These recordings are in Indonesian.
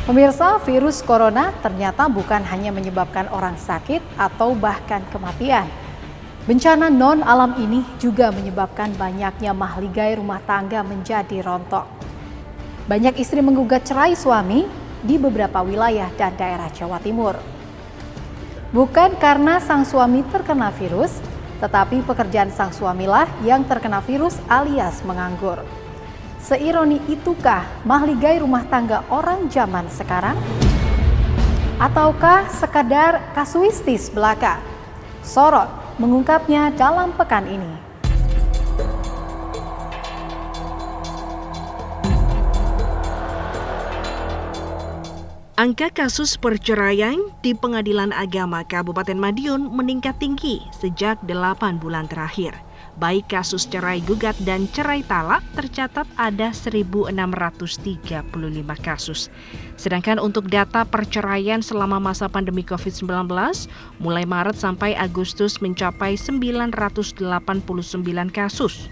Pemirsa, virus corona ternyata bukan hanya menyebabkan orang sakit atau bahkan kematian. Bencana non-alam ini juga menyebabkan banyaknya mahligai rumah tangga menjadi rontok. Banyak istri menggugat cerai suami di beberapa wilayah dan daerah Jawa Timur. Bukan karena sang suami terkena virus, tetapi pekerjaan sang suamilah yang terkena virus alias menganggur. Seironi itukah mahligai rumah tangga orang zaman sekarang? Ataukah sekadar kasuistis belaka? Sorot mengungkapnya dalam pekan ini. Angka kasus perceraian di Pengadilan Agama Kabupaten Madiun meningkat tinggi sejak 8 bulan terakhir. Baik kasus cerai gugat dan cerai talak tercatat ada 1.635 kasus. Sedangkan untuk data perceraian selama masa pandemi COVID-19, mulai Maret sampai Agustus mencapai 989 kasus.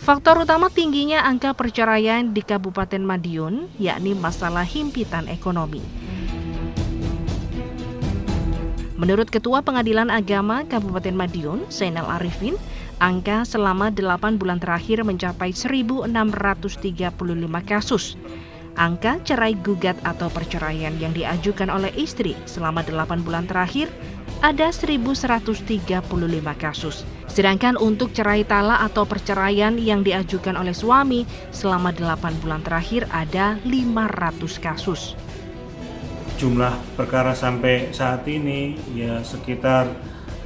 Faktor utama tingginya angka perceraian di Kabupaten Madiun yakni masalah himpitan ekonomi. Menurut Ketua Pengadilan Agama Kabupaten Madiun, Zainal Arifin, angka selama 8 bulan terakhir mencapai 1.635 kasus. Angka cerai gugat atau perceraian yang diajukan oleh istri selama 8 bulan terakhir ada 1.135 kasus. Sedangkan untuk cerai talak atau perceraian yang diajukan oleh suami selama 8 bulan terakhir ada 500 kasus. Jumlah perkara sampai saat ini ya sekitar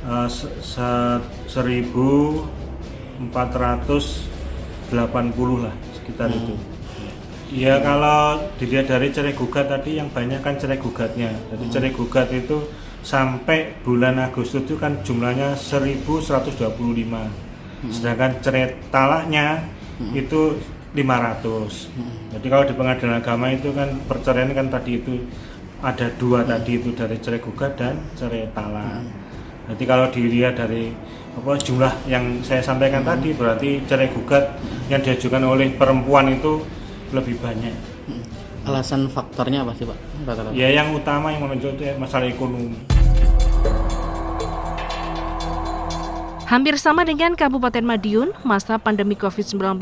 1.480 lah sekitar itu. Ya kalau dilihat dari cerai gugat tadi yang banyak kan cerai gugatnya. Jadi cerai gugat itu sampai bulan Agustus itu kan jumlahnya 1.125. Sedangkan cerai talaknya itu 500. Jadi kalau di Pengadilan Agama itu kan perceraian kan tadi itu ada 2 tadi itu dari cerai gugat dan cerai talak. Nanti kalau dilihat dari jumlah yang saya sampaikan tadi berarti cerai gugat yang diajukan oleh perempuan itu lebih banyak. Alasan faktornya apa sih Pak? Ya yang utama yang menunjuk itu masalah ekonomi. Hampir sama dengan Kabupaten Madiun, masa pandemi COVID-19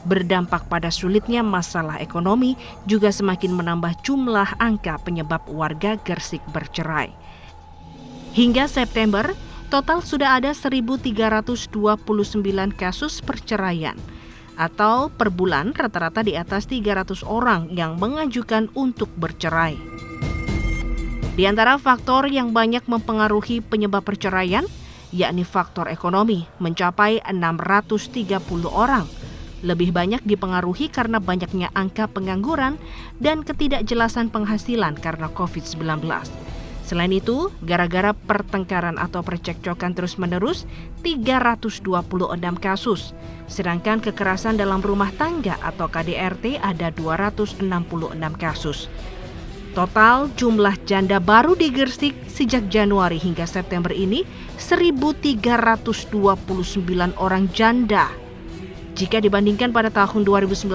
berdampak pada sulitnya masalah ekonomi juga semakin menambah jumlah angka penyebab warga Gresik bercerai. Hingga September, total sudah ada 1.329 kasus perceraian, atau per bulan rata-rata di atas 300 orang yang mengajukan untuk bercerai. Di antara faktor yang banyak mempengaruhi penyebab perceraian, yakni faktor ekonomi, mencapai 630 orang. Lebih banyak dipengaruhi karena banyaknya angka pengangguran dan ketidakjelasan penghasilan karena COVID-19. Selain itu, gara-gara pertengkaran atau percekcokan terus-menerus, 326 kasus. Sedangkan kekerasan dalam rumah tangga atau KDRT ada 266 kasus. Total jumlah janda baru di Gresik sejak Januari hingga September ini 1.329 orang janda. Jika dibandingkan pada tahun 2019,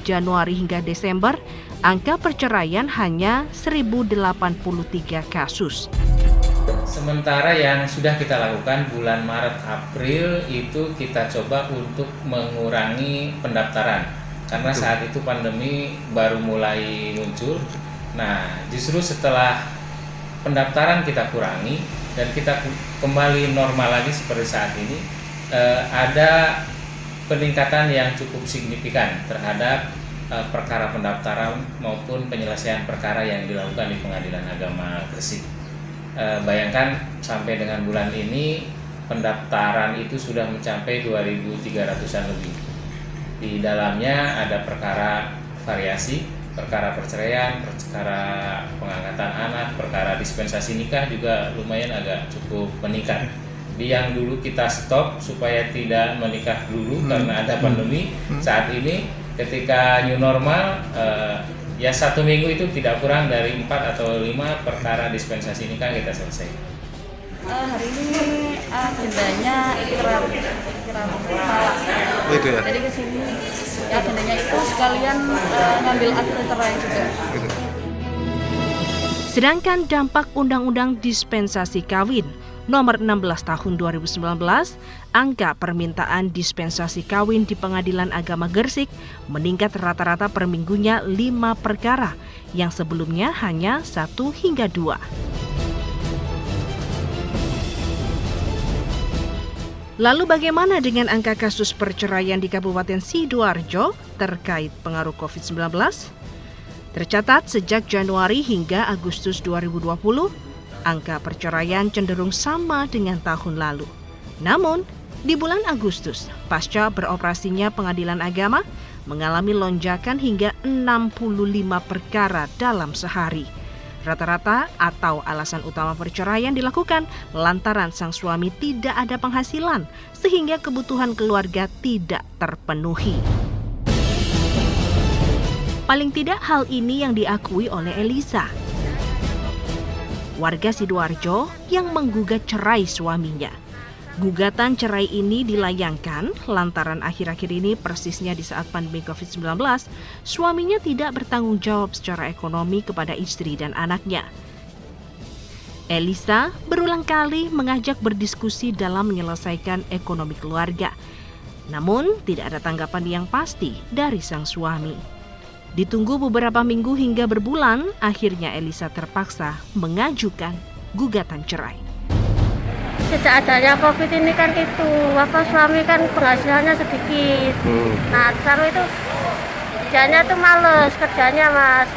Januari hingga Desember, angka perceraian hanya 1.083 kasus. Sementara yang sudah kita lakukan bulan Maret April itu kita coba untuk mengurangi pendaftaran karena saat itu pandemi baru mulai muncul. Nah, justru setelah pendaftaran kita kurangi dan kita kembali normal lagi seperti saat ini, ada peningkatan yang cukup signifikan terhadap perkara pendaftaran maupun penyelesaian perkara yang dilakukan di Pengadilan Agama Gresik. Bayangkan sampai dengan bulan ini pendaftaran itu sudah mencapai 2.300-an lebih. Di dalamnya ada perkara variasi, perkara perceraian, perkara pengangkatan anak, perkara dispensasi nikah juga lumayan agak cukup meningkat. Di yang dulu kita stop supaya tidak menikah dulu karena ada pandemi, saat ini ketika new normal ya 1 minggu itu tidak kurang dari 4 atau 5 perkara dispensasi nikah kita selesai. Hari ini agendanya ikrar talak. Itu ya. Jadi kesini ya agendanya itu sekalian ngambil akte cerai juga. Sedangkan dampak Undang-Undang Dispensasi Kawin Nomor 16 Tahun 2019, angka permintaan dispensasi kawin di Pengadilan Agama Gresik meningkat rata-rata per minggunya 5 perkara, yang sebelumnya hanya 1 hingga 2. Lalu bagaimana dengan angka kasus perceraian di Kabupaten Sidoarjo terkait pengaruh COVID-19? Tercatat sejak Januari hingga Agustus 2020, angka perceraian cenderung sama dengan tahun lalu. Namun, di bulan Agustus, pasca beroperasinya Pengadilan Agama mengalami lonjakan hingga 65 perkara dalam sehari. Rata-rata atau alasan utama perceraian dilakukan lantaran sang suami tidak ada penghasilan sehingga kebutuhan keluarga tidak terpenuhi. Paling tidak hal ini yang diakui oleh Elisa, warga Sidoarjo yang menggugat cerai suaminya. Gugatan cerai ini dilayangkan lantaran akhir-akhir ini persisnya di saat pandemi COVID-19, suaminya tidak bertanggung jawab secara ekonomi kepada istri dan anaknya. Elisa berulang kali mengajak berdiskusi dalam menyelesaikan ekonomi keluarga. Namun tidak ada tanggapan yang pasti dari sang suami. Ditunggu beberapa minggu hingga berbulan, akhirnya Elisa terpaksa mengajukan gugatan cerai. Sejak adanya COVID ini kan suami kan penghasilannya sedikit. Nah, selalu itu kerjanya tuh males kerjanya, Mas.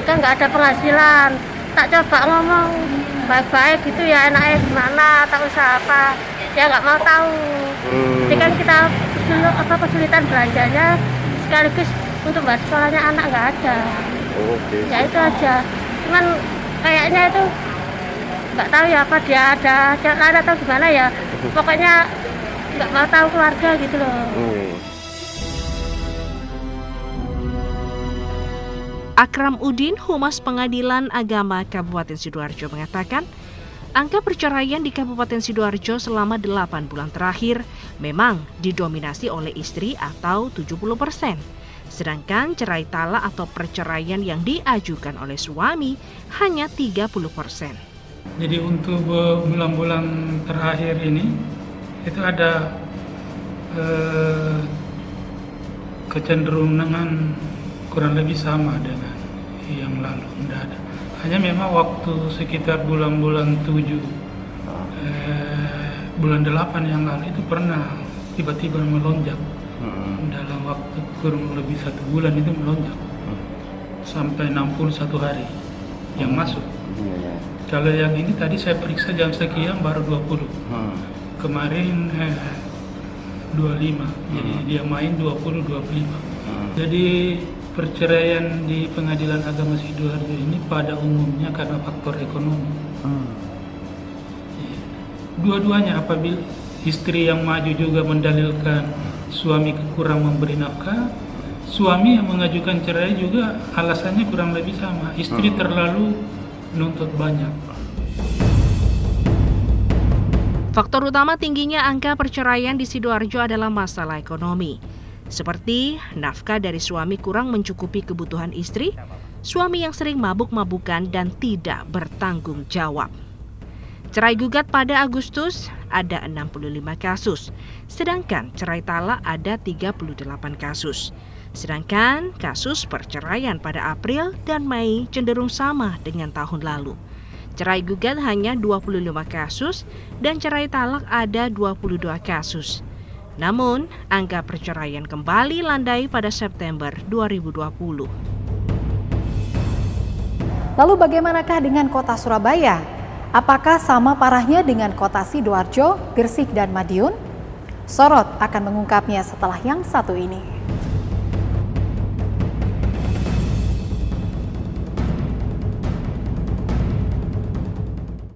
Kan nggak ada penghasilan. Tak coba ngomong baik-baik gitu ya, enaknya gimana, tak usah apa. Dia nggak mau tahu. Jadi kan kita kesulitan belanjanya sekaligus untuk bahas sekolahnya anak nggak ada. Ya itu aja. Cuman kayaknya itu nggak tahu ya apa dia ada jalan atau gimana ya. Pokoknya nggak mau tahu keluarga gitu loh. Akram Udin, Humas Pengadilan Agama Kabupaten Sidoarjo mengatakan, angka perceraian di Kabupaten Sidoarjo selama 8 bulan terakhir memang didominasi oleh istri atau 70%. Sedangkan cerai talak atau perceraian yang diajukan oleh suami hanya 30%. Jadi untuk bulan-bulan terakhir ini itu ada kecenderungan kurang lebih sama dengan yang lalu, tidak ada. Hanya memang waktu sekitar bulan-bulan 7, bulan 8 yang lalu itu pernah tiba-tiba melonjak. Dalam waktu kurang lebih 1 bulan itu melonjak sampai 61 hari yang masuk. Kalau yang ini tadi saya periksa jam sekian baru 20. Kemarin 25. Jadi dia main 20-25. Jadi perceraian di Pengadilan Agama Sidoarjo ini pada umumnya karena faktor ekonomi. Dua-duanya, apabila istri yang maju juga mendalilkan suami kurang memberi nafkah, suami yang mengajukan cerai juga alasannya kurang lebih sama, istri terlalu menuntut banyak. Faktor utama tingginya angka perceraian di Sidoarjo adalah masalah ekonomi. Seperti nafkah dari suami kurang mencukupi kebutuhan istri, suami yang sering mabuk-mabukan dan tidak bertanggung jawab. Cerai gugat pada Agustus ada 65 kasus, sedangkan cerai talak ada 38 kasus. Sedangkan kasus perceraian pada April dan Mei cenderung sama dengan tahun lalu. Cerai gugat hanya 25 kasus dan cerai talak ada 22 kasus. Namun, angka perceraian kembali landai pada September 2020. Lalu bagaimanakah dengan kota Surabaya? Apakah sama parahnya dengan kota Sidoarjo, Gresik, dan Madiun? Sorot akan mengungkapnya setelah yang satu ini.